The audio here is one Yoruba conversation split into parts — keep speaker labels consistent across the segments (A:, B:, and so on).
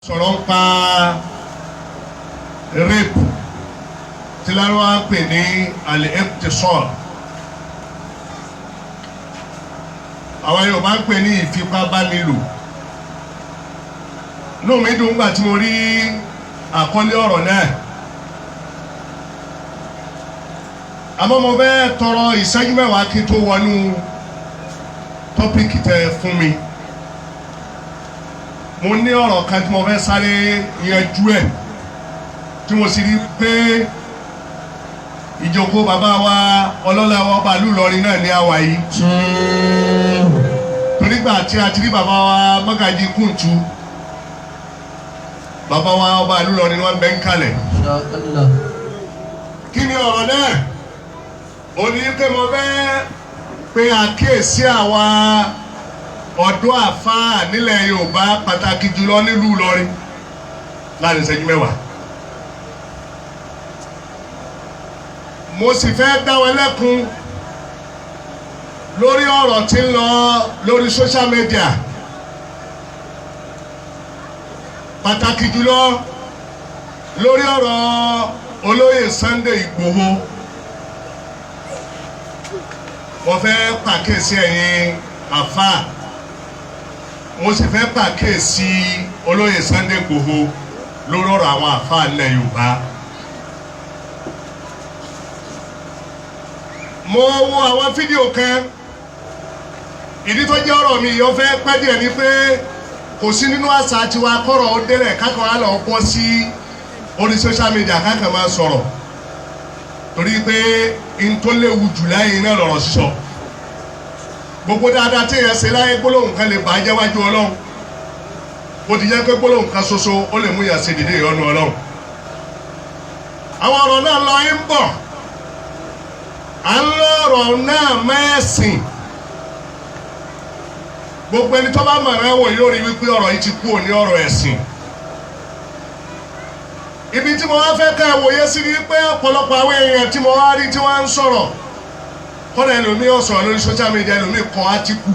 A: sọ̀rọ̀ ń pa rape tí lárúbáwá ń pè ní al-iqtisad, àwọn Yorùbá ń pè ní ìfipábánilò. Inú mi dùn nígbà tí mo rí àkọlé ọ̀rọ̀ náà, àmọ́ mo fẹ́ tọrọ ìṣẹ́jú mẹ́wàá kí n tó wọnú tọ́píkì tẹ́ fún mi. Mo ní ọ̀rọ̀ kan tí mo fẹ́ sáré yanjú ẹ̀, tí mo sì rí pé ìjókòó bàbá wa ọlọ́lá wa Ọba ìlú Ìlọrin náà ní àwa yìí. Torí gbà tí a ti rí bàbá wa Mọ́gàjí Kúntù, bàbá wa Ọba ìlú Ìlọrin wọn bẹ́ ń kalẹ̀. Kí ni ọ̀rọ̀ náà? Ó ní pé mo fẹ́ pe àkíyèsí àwa ọ̀dọ́ àfáà nílẹ̀ Yorùbá, pàtàkì jùlọ nílùú Ìlọrin, láàrin ìṣẹ́jú mẹ́wàá. Mo sì fẹ́ dá wọn lẹ́kun lórí ọ̀rọ̀ tí ń lọ lórí social media, pàtàkì jùlọ lórí ọ̀rọ̀ olóyè Sunday Igboho. Mo fẹ́ pàkíyèsí ẹ̀yin àfáà, mo sì fẹ́ pàkíyèsí olóyè Sunday Igboho lórí ọ̀rọ̀ àwọn àfáà ilẹ̀ Yorùbá. Mo wo àwọn fídíò kan, ìdí tó jẹ́ ọ̀rọ̀ mi yóò fẹ́ pẹ́ díẹ̀ ni pé kò sí nínú àṣà tiwa kọ́rọ̀ ó délẹ̀ kákan á lọ pọ́ sí orí social media kákan máa sọ̀rọ̀, torí pé n tó léwu jù láyé náà lọ̀rọ̀ sísọ. Gbogbo dáadáa tí èèyàn ṣe láyé gbólóhùn kan lè bàjẹ́ wájú Ọlọ́run, bó ti jẹ́ pé gbólóhùn kan ṣoṣo ó lè mú yàn ṣe dédé ìyọ́nú Ọlọ́run. Àwọn ọ̀rọ̀ náà lọ ń bọ̀, à ń lọ́rọ̀ náà mẹ́sìn. Gbogbo ẹni tó bá mọ̀ rẹ̀ wò yóò rí wípé ọ̀rọ̀ yìí ti kú òní ọ̀rọ̀ ẹ̀sìn. Ibi tí mo wá fẹ́ ká wòye sí ni pé ọ̀pọ̀lọpọ̀ àwọn èèyàn tí mo wá rí tí wọ́n ń sọ̀rọ̀, kọ́nà ẹlòmíì ó sọ̀rọ̀ lórí social media, ẹlòmíì kọ átíkù,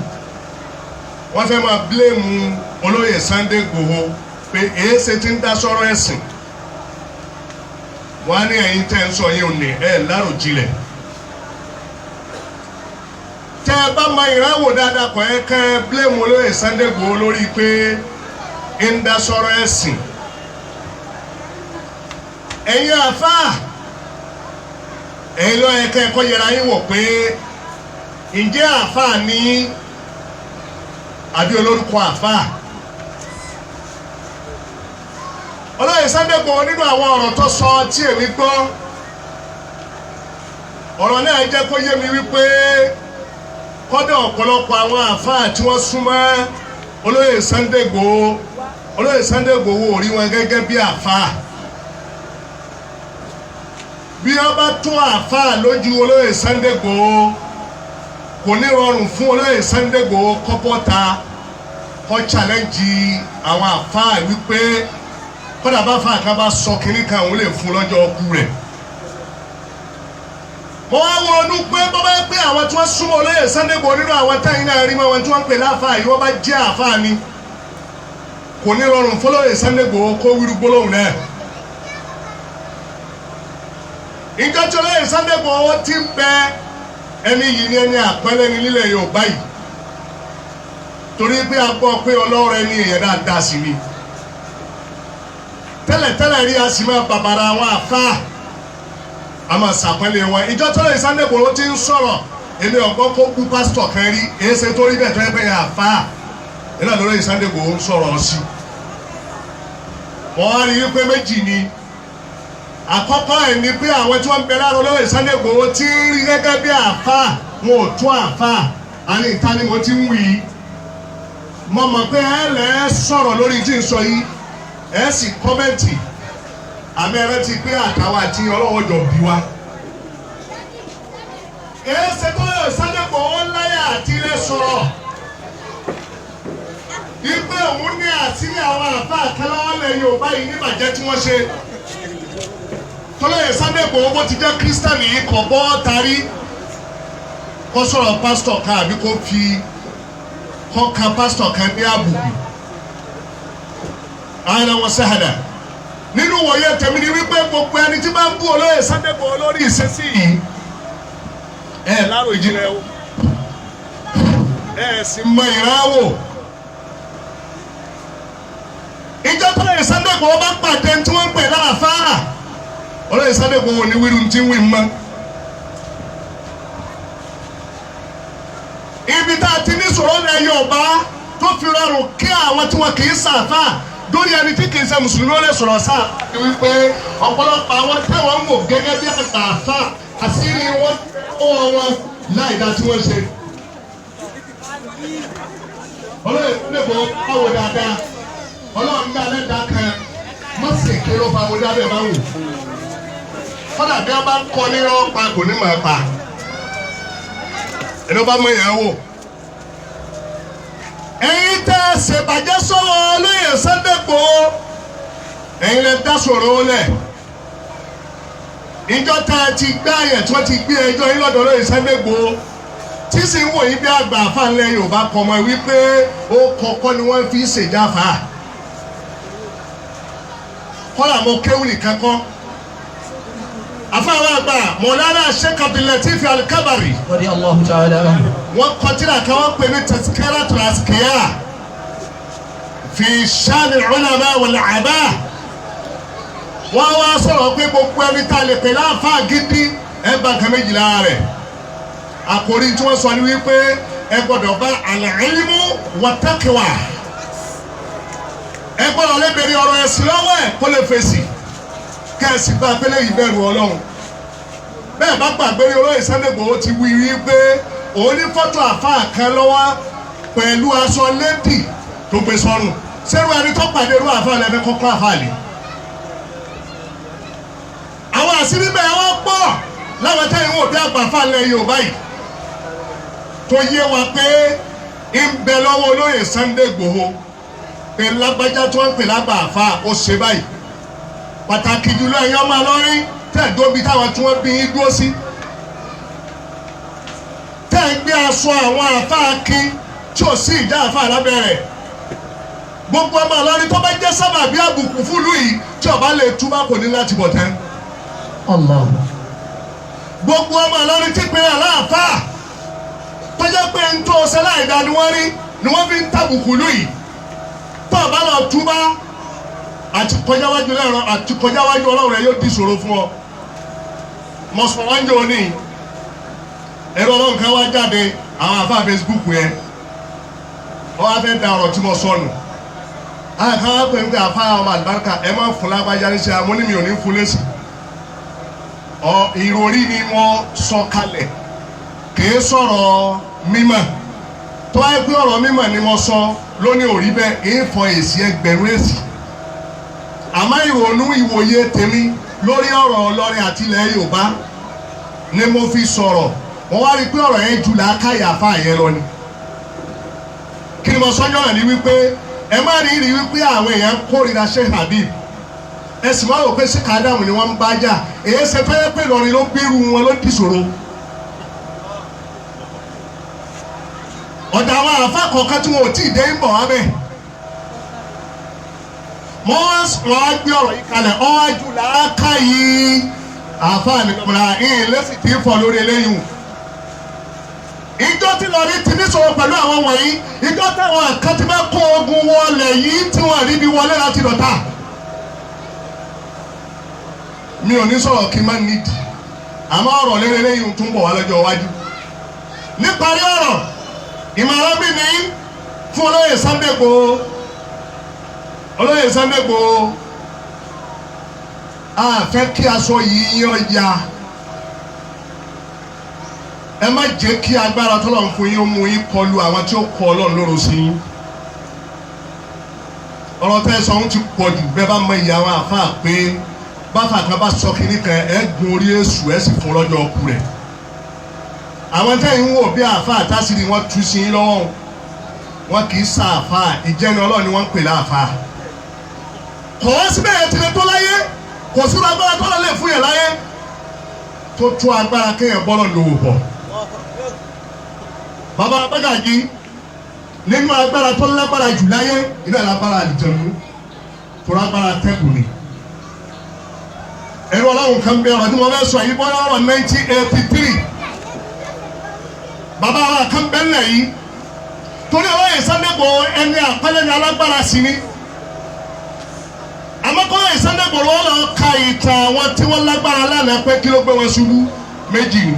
A: wọ́n fẹ́ máa blame olóyè Sunday Igboho pé èé ṣe ti ń dá sọ̀rọ̀ ẹ̀sìn. Wọ́n á ní ẹ̀yin tẹ́ ń sọ yín òní ẹ̀ láròjinlẹ̀. Tẹ́ ẹ bá mọ ìrànwọ́ dáadáa kọ́ ẹ kẹ́ blame olóyè Sunday Igboho lórí pé ń dá sọ̀rọ̀ ẹ̀sìn. Ẹ̀yin àfáà, ẹ̀yin ló yẹ kẹ́ ẹ̀kọ́ yẹra yín wò pé ǹjẹ́ àfáà ní àbí olórúkọ àfáà? Olóyè Sunday Igboho nínú àwọn ọ̀rọ̀ tó sọ tí èmi gbọ́, ọ̀rọ̀ náà jẹ́ kó yé mi wípé kọ́dọ̀ ọ̀pọ̀lọpọ̀ àwọn àfáà tí wọ́n súnmọ́ olóyè Sunday Igboho, olóyè Sunday Igboho ò rí wọn gẹ́gẹ́ bí àfáà. Bí wọ́n bá tó àfáà lójú olóyè Sunday Igboho, kò ní rọrùn fún olóyè Sunday Igboho kọ́pọ́ta kọ́ challenge àwọn àfáà wípé kọ́dà bá fà ká bá sọ kínní kan òun lè fún lọ́jọ́ ọkú rẹ̀. Mo wá wọnú pé bọ́ bá pé àwọn tí wọ́n súnmọ́ olóyè Sunday Igboho nínú àwọn táyìn náà rí mọ́ wọn tí wọ́n pè láfáà yìí, wọ́n bá jẹ́ àfáà ni, kò ní rọrùn fún olóyè Sunday Igboho kó wíru gbólóhùn náà. Ìjọ tí olóyè Sunday Igboho ti ń bẹ ẹni yìí ní ẹni àpẹẹrẹ ní nílẹ̀ Yorùbá yìí, torí pé a gbọ́ pé ọlọ́rọ̀ ẹni èèyàn dáadáa sí ni. Tẹ́lẹ̀tẹ́lẹ̀ rí a sì máa bàbàrà àwọn àfáà, a máa ṣàpẹ́lẹ̀ wọn. Ìjọ tí olóyè Sunday Igboho ti ń sọ̀rọ̀, èmi ọ̀gbọ́n kó kú pásítọ̀ kan rí, èé ṣe tó rí bẹ́ẹ̀ tó yẹ pé yẹn àfáà ìlànà olóyè Sunday Igboho ń sọ̀rọ̀ sí. Wọ́n á rí wípé méjì ni. Àkọ́kọ́ ẹ̀ ni pé àwọn tí wọ́n ń bẹ lára olóyè Sunday Igboho tí ń rí gẹ́gẹ́ bí àfáà, wọn ò tó àfáà, àní ìta ni mo ti ń wí. Mo mọ̀ pé ẹ lẹ́ sọ̀rọ̀ lórí tí ń sọ yìí, ẹ sì kọ́mẹ́ǹtì, àmì ẹ̀rẹ́ ti pé àtàwọn àti ọlọ́wọ́ jọ bí wa. Èé ṣe tó olóyè Sunday Igboho láyà àti ilé sọ̀rọ̀ wípé òun ní àṣírí àwọn àfáà kẹlẹ́wọ́n lẹ̀ Yorùbá yìí ní ìbàjẹ́ tí wọ́n ṣe. Olóyè Sunday Igboho bó ti jẹ́ kírísítẹ́nì yìí kọ̀ bọ́ tarí kó sọ̀rọ̀ pásítọ̀ kan àbí kó fi kọ́ ka pásítọ̀ kan ní àbùkù. ahlan wa sahlan nínú wòye tèmi ni wípé gbogbo ẹni tí bá ń bú olóyè Sunday Igboho lórí ìṣesí yìí lárò ìjìnlẹ̀ o sì mọ ìrànwọ́ ìjọ tó lè Sunday Igboho bá pàdé tí wọ́n ń pè láàfáà olóyè Sunday Igboho ní wíru tí ń wí mọ́ ibi tá a ti ní sọ̀rọ̀ lẹ́ Yorùbá tó fi rọrùn kí àwọn tí wọn kì í ṣàfáà lórí ẹni tí kì í ṣe mùsùlùmí ó lè sọ̀rọ̀ sáà ni wípé ọ̀pọ̀lọpọ̀ àwọn táwọn ń wò gẹ́gẹ́ bí àgbààfà àṣírí wọn ó wọn láì dá tí wọ́n ṣe. olóyè Sunday Igboho báwo dáadáa ọlọ́run dá lẹ́dá kan má sì kí ló fa wo dábẹ́ bá wò. kọ́dà bí wọ́n bá ń kọ́ ní ọ̀pá kò ní mọ̀ ẹ́ pa ẹni wọ́n bá mọ̀ yẹn wò. ẹ̀yin tẹ́ ṣèbàjẹ́ sọ́wọ́ olóyè Sunday Igboho ẹ̀yin lẹ dá sọ̀rọ̀ lẹ̀ ìjọ tá a ti gbá yẹn tí wọ́n ti gbé ẹjọ́ yín lọ́dọ̀ olóyè Sunday Igboho tí sì ń wò yín bí àgbà àfàlẹ́ Yorùbá kọ́ mọ́ wípé ó kọ́kọ́ ni wọ́n fi ṣèjáfà kọ́lá mo kéwù nìkan kọ́ àfàwọn àgbà Mọ̀lánà Sheikh Abdul Latif Al-Kabari
B: radiyallahu ta'ala anhu
A: wọ́n kọ tírà kan wọ́n pè ní Tazkiratul Azkiya fi Shan al-Ulama wal-Aba wọ́n wá sọ̀rọ̀ pé gbogbo ẹni tá a lè pè láàfáà gidi ẹgbà kan méjìlá rẹ̀ àkòrí tí wọ́n sọ ni wípé ẹ gbọ́dọ̀ bá al-ilmu wat-taqwa ẹ gbọ́dọ̀ lè bèrè ọ̀rọ̀ ẹ̀sìn lọ́wọ́ ẹ̀ kó lè fèsì kẹ́ẹ̀sì gba abẹ́lé ìbẹ̀rù Ọlọ́run bẹ́ẹ̀ bá gbàgbé olóyè Sunday Igboho ti wí wípé òun ní fọ́tò àfáà kan lọ́wọ́ pẹ̀lú aṣọ lẹ́dì tó gbé sọ́run sẹ́rù ẹni tó pàdé irú àfáà lẹ́fẹ́ kọ́kọ́ àfáà lè. àwọn àṣírí bẹ́ẹ̀ wọ́n pọ̀ láwọn tẹ́yìn wò bí àgbà àfáà lẹ́ Yorùbá yìí tó yé wa pé ń bẹ lọ́wọ́ olóyè Sunday Igboho pé lágbájá tó ń pè lágbà àfáà ó ṣe báyìí pàtàkì jùlọ ẹ̀yin ọmọ Ìlọrin tẹ̀dóbi táwọn tí wọ́n bí yín dúró sí tẹ̀ ń gbé aṣọ àwọn àfáà kín tí ò sí ìjà àfáà lábẹ́rẹ̀ gbogbo ọmọ Ìlọrin tó bá jẹ́ sábà bí àbùkù fúlù yìí tí ọba lè túbá kò ní láti bọ̀ tán. gbogbo ọmọ Ìlọrin tí pé aláàfáà tó jẹ́ pé ń tó ṣe láìda ni wọ́n rí ni wọ́n fi ń tàbùkù lù yìí tó ọba lọ túbá àti kọjáwájú Ọlọ́run rẹ yóò di ìṣòro fún ọ. mo sọ wọ́n jẹ́ òní ẹ̀rọ Ọlọ́run kan wá jáde àwọn àfáà Facebook yẹn wọ́n wá fẹ́ da ọ̀rọ̀ tí mo sọnù. àkàn wá pè ń pè àfáà ọmọ àlùbáríkà ẹ máa ń fún lágbájá ní ṣe àmọ́ ní mi ò ní fún lẹ́sì. ìròrí ni wọ́n sọ kalẹ̀ kìí sọ̀rọ̀ mímọ̀ tó wáyé pé ọ̀rọ̀ mímọ̀ ni mo sọ lónìí ò rí bẹ́ẹ̀ èé fọ èsì ẹgbẹ̀rún èsì. àmọ́ ìrònú ìwòye tèmi lórí ọ̀rọ̀ Ìlọrin àti ilẹ̀ Yorùbá ni mo fi sọ̀rọ̀ wọ́n wá rí pé ọ̀rọ̀ yẹn jù làákàyè àfáà yẹn lọ ni. kí ni mo sọ́jọ́ náà ni wípé ẹ má rí wípé àwọn èèyàn kórìíra Sheikh Habib ẹ sì má rò pé Sheikh Adamu ni wọ́n ń bá jà èyí ṣe fẹ́ pé Ìlọrin ló gbèrú wọn ló dìṣòro. ọ̀dà àwọn àfáà kọ̀ọ̀kan tí wọn ò tí ì dé ń bọ̀ wá bẹ́ẹ̀. mo wá gbé ọ̀rọ̀ yìí kalẹ̀ ọ̀wájú làákà yìí àfáà ní kọ́mọ̀lá ìyìn lẹ́sìn tí ń fọ̀ lórí eléyìí. ìjọ tí Ìlọrin ti ní sọ̀rọ̀ pẹ̀lú àwọn wọ̀nyí ìjọ táwọn kan ti máa kó ogun wọlé yìí tí wọ́n rí bí wọlé láti dọ̀tà. mi ò ní sọ̀rọ̀ kí n má nídìí àmọ́ ọ̀rọ̀ lérè eléyìí tún bọ̀ wá lọ́jọ́ iwájú. níparí ọ̀rọ̀ ìmọ̀ràn mi ní fún olóyè Sunday Igboho olóyè Sunday Igboho a fẹ́ kí aṣọ yìí yán ya ẹ má jẹ́ kí agbára tọ́lọ̀ ń fún yín ó mú yín kọlu àwọn tí ó kọ Ọlọ́run lóró sí yín ọ̀rọ̀ tẹ́ sọ ń ti pọ̀ jù bẹ́ẹ̀ bá mọ ìyá àwọn àfáà pé báfà kan bá sọ kínní kan ẹ gun orí èṣù ẹ sì fún lọ́jọ́ ọkù rẹ̀ àwọn tẹ́yìn ń wò bí àfáà tásìrì wọn tú sí yín lọ́wọ́ wọn kì í sa àfáà ìjẹni Ọlọ́run ni wọ́n ń pè láàfáà kò wá síbẹ̀ yẹn tilẹ̀ tó láyé kò sínú agbára tó lè fún yẹn láyé tó tó agbára kéèyàn bọ́lọ̀ lòwò bọ̀. bàbá Bàgàjí nínú agbára tó lágbára jù láyé iná lágbára àlìjẹ̀nu tó lágbára tẹ́kù ni. ẹ̀rọ ọlọ́run kan bẹ ọ̀rọ̀ tí mo fẹ́ sọ yìí bọ́ ọ̀rọ̀ 1983 bàbá wa kan bẹ́ ńlẹ̀ yìí torí ọlọ́yẹ̀ Sunday Igboho ẹni àpẹẹrẹ ní alágbára sí ni. àmọ́kọ́lọ́yẹ̀ Sunday Igboho wọn lọ ka ìtàn àwọn tí wọ́n lágbára lánàá pé kí ló gbé wọn ṣubú méjì ni.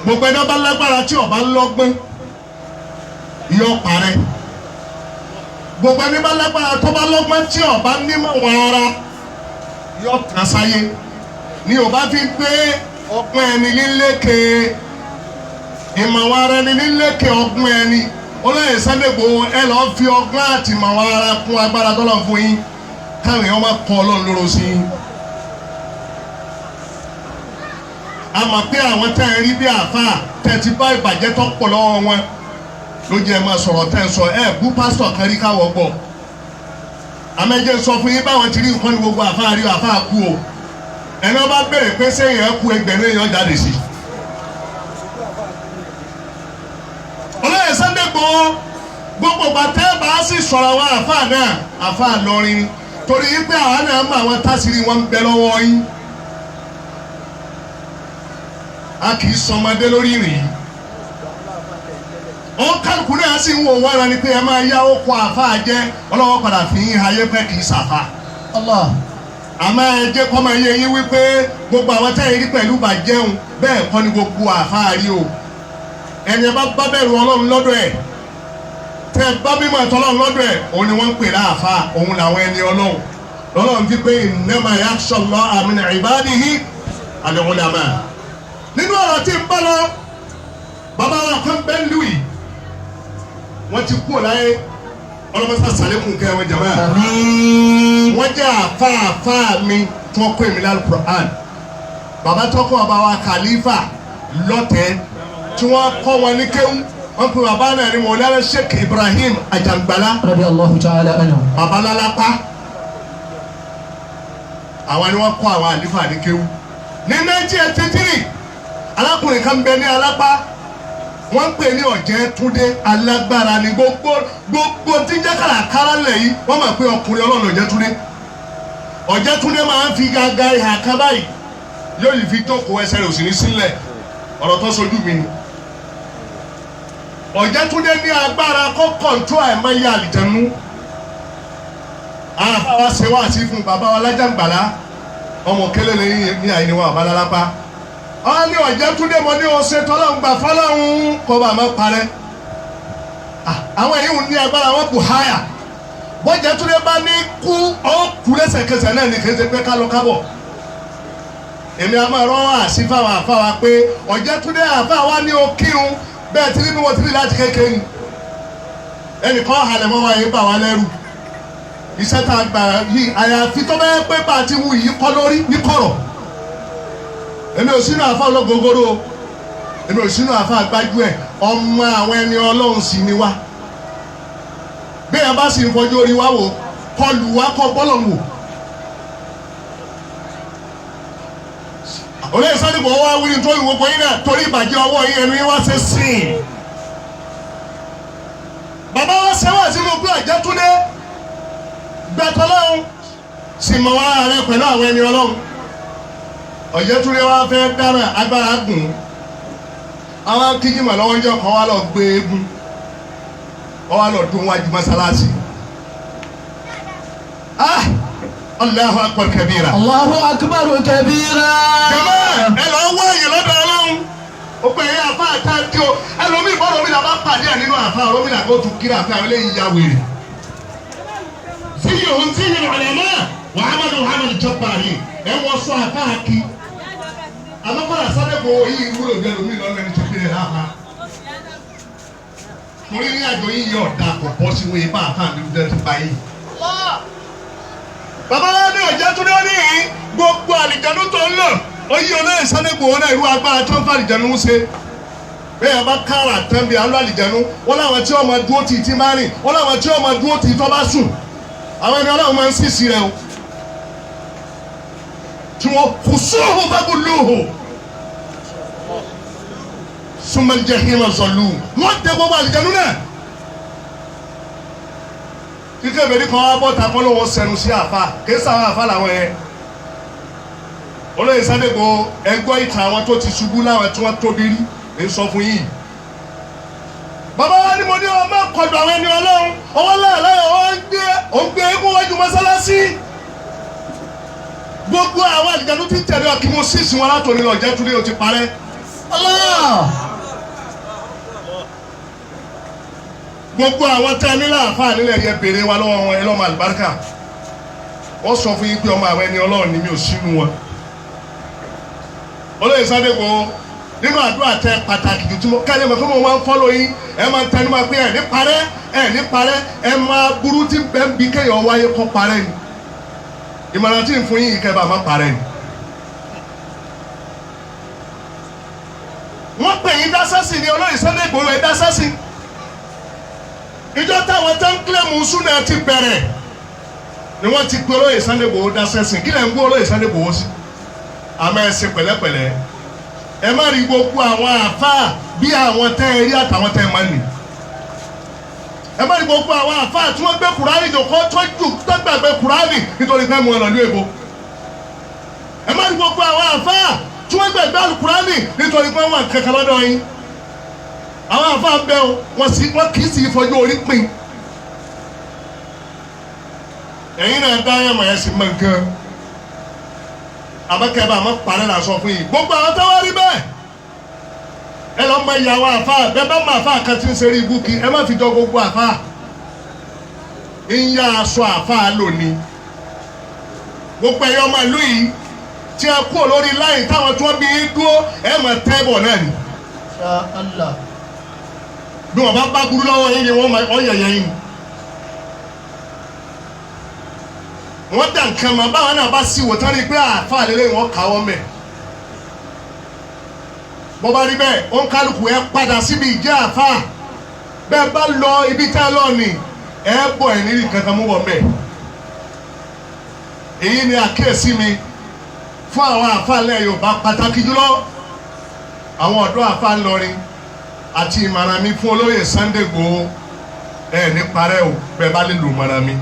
A: gbogbo ẹni ọba lágbára tí ọba lọ́gbọ́n yọ parẹ́. gbogbo ẹni bá lágbára tó bá lọ́gbọ́n tí ọba nímọ̀ wọn ara yọ kàn sáyé ni ọba fi gbé ọgbọ́n ẹni lílékè ìmọ̀ wọn ara ẹni lílékè ọgbọ́n ẹni. olóyè Sunday Igboho ẹ lọ́ọ́ fi ọgbọ́n àti ìmọ̀ wọn ara kún agbára tó lọ́ọ́ fún yín káwọn èèyàn máa kọ́ ọlọ́run lóró sí yín. a mọ̀ pé àwọn tẹ́ ẹ rí bí àáfàá tẹ́ ti bá ìbàjẹ́ tó pọ̀ lọ́wọ́ wọn ló jẹ́ máa sọ̀rọ̀ tẹ́ ẹ sọ ẹ bú pásítọ̀ kan rí káwọ́ gbọ́. àmẹ́jẹ́ sọ fún yín báwọn ti rí nǹkan ní gbogbo àáfàá rí àáfàá kú o ẹni wọ́n bá béèrè pé sẹ́yìn ẹ kú ẹgbẹ̀rún èèyàn jáde sí. olóyè Sunday Igboho gbogbo bàtẹ́ bá sì sọ̀rọ̀ àwọn àáfàá náà àáfàá lọrin torí pé àwọn náà mọ àwọn tásìrì wọn ń bẹ lọ́wọ́ yín. a kì í sọmọdé lórí ìrìn òun kálukú náà sì ń wò wọ́n ra ni pé ẹ máa yáwó kó àáfàá jẹ́ ọlọ́wọ́ padà fi yín ayé pẹ́ kì í sàfà. àmọ́ ẹ jẹ́ kọ́ máa yé yín wípé gbogbo àwọn tẹ́ ẹ rí pẹ̀lú bàjẹ́hùn bẹ́ẹ̀ kọ́ ni gbogbo àáfàá rí o. ẹni ẹ bá bẹ̀rù ọlọ́run lọ́dọ̀ ẹ̀ tẹ́ ẹ bá bímọ ẹ̀tọ́ ọlọ́run lọ́dọ̀ ẹ̀ òun ni wọ́n ń pè láàfáà òun làwọn ẹni ọlọ́run lọ́lọ́run fi pé innama yakhsha Allaha min ibadihi al-ulama. nínú ọ̀rọ̀ tí ń bá lọ bàbá wa kan bẹ́ẹ̀ lù yìí wọ́n ti kú ọ̀láyé ọlọ́mọsá sàlékún kẹ́ wọn jàmáà. wọ́n jẹ́ àfáàfáà mi tí wọ́n kó èmi lálùkùránì. bàbá tọ́kọ̀ bàbá wa Khalifa lọ́tẹ̀ẹ́ tí wọ́n kọ́ wọn ní kéwú wọ́n pe bàbá náà ní Mawlana Sheikh Ibrahim Ajangbala.
B: radiyallahu ta'ala anhu.
A: bàbá lálápá àwọn ni wọ́n kọ́ àwọn àlífà ní kéwú. ní 1983 alákùnrin kan bẹ ní alápá wọ́n ń pè ní Ọ̀jẹ́túndé alágbára ní gbogbo tí jẹ́ kàràkàrà lẹ̀ yìí wọ́n mọ̀ pé ọkùnrin ọlọ́run Ọ̀jẹ́túndé. Ọ̀jẹ́túndé máa ń fi gàgà ìhà kan báyìí yóò yìí fi jókòó ẹsẹ̀ rẹ̀ òsì ní sílẹ̀ ọ̀rọ̀ tó sojú mi ni. Ọ̀jẹ́túndé ní agbára kó kọ̀ǹtró àìmọye àlìjẹ̀nú. àwa ṣe wá sí fún bàbá wa Lájàngbàlá ọmọ kélé ní àyìnbó wa àbálálápá. wọ́n ní Ọ̀jẹ́túndé mo ní o ṣe tọ́lọ́hún gbà fọ́lọ́hún kó bá má parẹ́. àwọn èyí ń ní agbára wọn bù háyà. bọ́jẹ́túndé bá ní kú ó kú lẹ́sẹ̀kẹsẹ̀ náà ní kéde pé ká lọ kábọ̀. èmi a máa rán àṣì fáwọn àfáwa pé Ọ̀jẹ́túndé àfáwa ní o kírun bẹ́ẹ̀ tí nínú wọn ti rí láti kékeré ni. ẹnìkan halẹ̀ mọ́ wa yìí bà wá lẹ́rù. iṣẹ́ tá a gbà yìí àyàfi tó bẹ́ẹ̀ pé bá a ti wù yìí kọ́ lórí ní kọ̀rọ̀. èmi ò sínú àfa ológogoro èmi ò sínú àfa àgbájú ẹ̀ ọmọ àwọn ẹni ọlọ́run sì ni wá. bẹ́ẹ̀ bá sì ń fojú orí wa wò kọlù wa kọ bọ́lọ̀ wò. olóyè Sunday Igboho wá wíri tó ìwòkó yín náà torí ìbàjẹ́ ọwọ́ yín ẹni wá ṣe sìn. bàbá wa ṣẹ́wà sínú pé Ọ̀jẹ́túndé gbẹ̀tọ̀ lọ́hùn sì mọ̀ wá rẹ pẹ̀lú àwọn ẹni ọlọ́run. Ọ̀jẹ́túndé wa fẹ́ dára agbára gùn. àwọn akíjìmọ̀ lọ́wọ́ jẹ́ ọkàn wa lọ gbé eégún wọ́n wá lọ dún wájú mọ́sálásí. Allahu akbar kabira.
B: Allahu akbar kabira.
A: jama ẹ lọ wá èyí lọ́dọ̀ ọlọ́run ó pè é àfa àtàkì o ẹlòmíì bọ́ lómi náà bá pàdé ẹ̀ nínú àfa lómi náà kó tún kíra àfa àwọn eléyìí ya wèrè. síyìí òun síyìí ọ̀lẹ́ náà wàhámàdù jọ́pàrí ẹ̀ wọ́n sọ àfa àkí. àmọ́kọ́lá Sunday Igboho yìí wúlò bí ẹlòmíì lọ́nà ẹni tó kéré láfa. mo rí ní àjọ yìí yọ̀ ọ̀dà kò bọ́ sí wọ́n yìí bá àfa mi lùdẹ́ ti bá yìí. bàbá wa ní Ọ̀jẹ́túndé ní gbogbo àlìjánu tó ń lò ó yí olóyè Sunday Igboho náà irú agbára tó ń fa àlìjánu ń ṣe. bẹ́ẹ̀ bá kára tẹ́ǹbì àlọ́ àlìjánu wọ́n láwọn tí wọ́n máa dúró tì í tí máa rìn wọ́n láwọn tí wọ́n máa dúró tì í tó bá sùn àwọn ẹni ọlọ́run máa ń sísì rẹ o. tí wọ́n kù sóhùn bábú lóhùn súnmọ́ jahima zọlù wọ́n tẹ gbogbo àlìjánu náà. kíkẹ́ ìbẹ̀rí kan wá bọ́ta kọ́ ló wọ́n sẹnu sí àfa kì í sàwọn àfa làwọn yẹn olóyè Sunday Igboho ẹgbọ́ ìtàn àwọn tó ti ṣubú láwọn tí wọ́n tóbi rí ń sọ fún yìí bàbá wa ni mo ní ọmọ kọjú àwọn ẹni Ọlọ́run ọwọ́ láàlẹ́ ò ń gbé eégún wájú mọ́sálásí gbogbo àwọn àdìgbàdo ti tẹ̀lé ọ kí mo sì sìn wọn látòní lọ jẹ́ torí o ti parẹ́. gbogbo àwọn tẹ́ nílẹ̀ àfáà nílẹ̀ yẹ béèrè wa lọ́wọ́ wọn ẹ lọ́mọ àlùbáríkà wọ́n sọ fún yín pé ọmọ àwọn ẹni Ọlọ́run ni mi ò sínú wọn. olóyè Sunday Igboho nínú àdúrà tẹ pàtàkì jù tí mo kẹ́lẹ́ mọ̀ fún mi máa ń fọ́lọ́ yín ẹ máa ń tẹnu máa pé ẹ ní parẹ́ ẹ máa burú tí bẹ́ẹ̀ ń bí kéèyàn wáyé kọ́ parẹ́ ni ìmọ̀ràn tí ń fún yín ìkẹ́ bá máa parẹ́ ni. wọ́n pè yín dásẹ́sì ni olóyè Sunday Igboho ẹ dásẹ́sì ìjọ táwọn tó ń kílẹ̀mù súnà ti bẹ̀rẹ̀ ni wọ́n ti pe olóyè Sunday Igboho dásẹ́sì kí lẹ́ ń gbọ́ olóyè Sunday Igboho sí àmọ́ ẹ ṣe pẹ̀lẹ́pẹ̀lẹ́ ẹ má rí gbogbo àwọn àfáà bí àwọn tẹ́ ẹ rí àtàwọn tẹ́ ẹ má nì ẹ má rí gbogbo àwọn àfáà tí wọ́n gbé Kùránì jòkó tó gbàgbé Kùránì nítorí pé mo lọ ní èbó ẹ má rí gbogbo àwọn àfáà tí wọ́n gbàgbé Kùránì nítorí pé wọ́n kẹ̀kẹ́ lọ́dọ̀ yín àwọn àfáà ń bẹ wọn kì í sì fojú orí pin ẹ̀yin náà dá ẹ̀mọ̀ ẹ̀ sì mọ̀ nǹkan abakẹ́bà àmọ́ parẹ́ là sọ fún yìí gbogbo àwọn tó wá rí bẹ́ẹ̀ ẹ lọ́ mọ ìyàwó àfa bẹ́ẹ̀ bá mọ àfa kan tí ń ṣeré ibú kí ẹ má fi jọ gbogbo àfa ń yá aṣọ àfa lónìí gbogbo ẹ̀yọ́ ọmọ ìlú yìí tí ẹ kú lórí láyìn táwọn tí wọ́n bí yín dúró ẹ mọ̀ tẹ́bọ̀ náà ni bí wọ́n bá bá gúrú lọ́wọ́ yín ni wọ́n yẹ̀yẹ́ yín wọ́n dà nǹkan mọ́ báwọn náà bá sí wò tán ní pé àáfàá lélẹ́yìn wọ́n kà wọ́n mẹ́ bọ́ bá rí bẹ́ẹ̀ ó ń kálukú ẹ padà síbi ìjẹ́ àáfàá bẹ́ẹ̀ bá lọ ibi tá a lọ nì ẹ bọ̀ ẹ̀ nírí kankan mú wọ́n mẹ́ èyí ni àkíyèsí mi fún àwọn àáfàá lẹ́yìn Yorùbá pàtàkì jùlọ àwọn ọ̀dọ́ àáfàá ńlọrin àti ìmọ̀ràn mi fún olóyè Sunday Igboho ẹ̀ ní parẹ́ o bẹ́ẹ̀ bá lè lò mọ̀ràn mi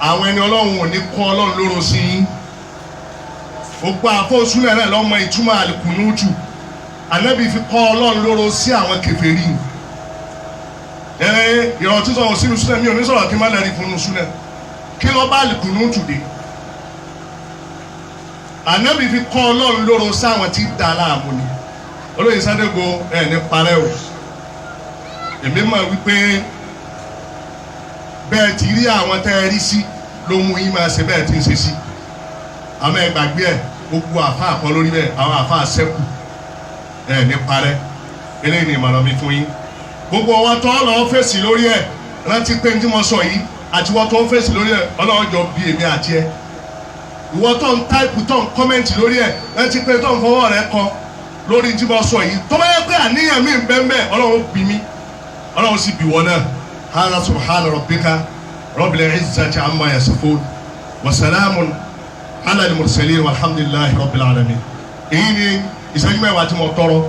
A: àwọn ẹni Ọlọ́run ò ní kọ́ Ọlọ́run lóró sí yín gbogbo àfọ̀súnlẹ̀ náà lọ́mọ ìtumọ̀ àlùkùnúùtù ànábì fi kọ́ Ọlọ́run lóró sí àwọn kèfèrí ìrọ̀ tí sọ̀rọ̀ sínú súnẹ̀ mi ò ní sọ̀rọ̀ kí n má lẹ́rìí fún un súnẹ̀ kí lọ́ bá àlùkùnúùtù dé ànábì fi kọ́ Ọlọ́run lóró sí àwọn tí dà láàmú ni olóyè Sunday Igboho ẹ̀ ní parẹ́ o èmi mọ̀ wípé bẹ́ẹ̀ ti rí àwọn tẹ́ ẹ rí sí ló mú yín máa ṣe bẹ́ẹ̀ tí ń ṣe sí àmọ́ ẹ gbàgbé ẹ̀ gbogbo àfa àkọ́ lórí bẹ́ẹ̀ àwọn àfa àṣẹ́kù ẹ̀ ní parẹ́ eléyìí ni ìmọ̀ràn mi fún yín gbogbo wọn tó lọ́ọ́ fèsì lórí ẹ̀ rántí pé tí mo sọ yìí àti wọ́n tó ń fèsì lórí ẹ̀ Ọlọ́run jọ bí èmi àti ẹ ìwọ tó ń táìpù tó ń kọ́mẹ́ǹtì lórí ẹ̀ rántí pé tó ń fọwọ́ rẹ kọ lórí tí mo sọ yìí tó bá yẹ pé àníyàn mi ń bẹ́ẹ̀ bẹ́ẹ̀ Ọlọ́run bí mi Ọlọ́run sì bí wọn náà. هذا سبحان ربك رب العزة عما يصفون وسلام على المرسلين والحمد لله رب العالمين. èyí ni ìṣẹ́jú mẹ́wàá tí mo tọrọ.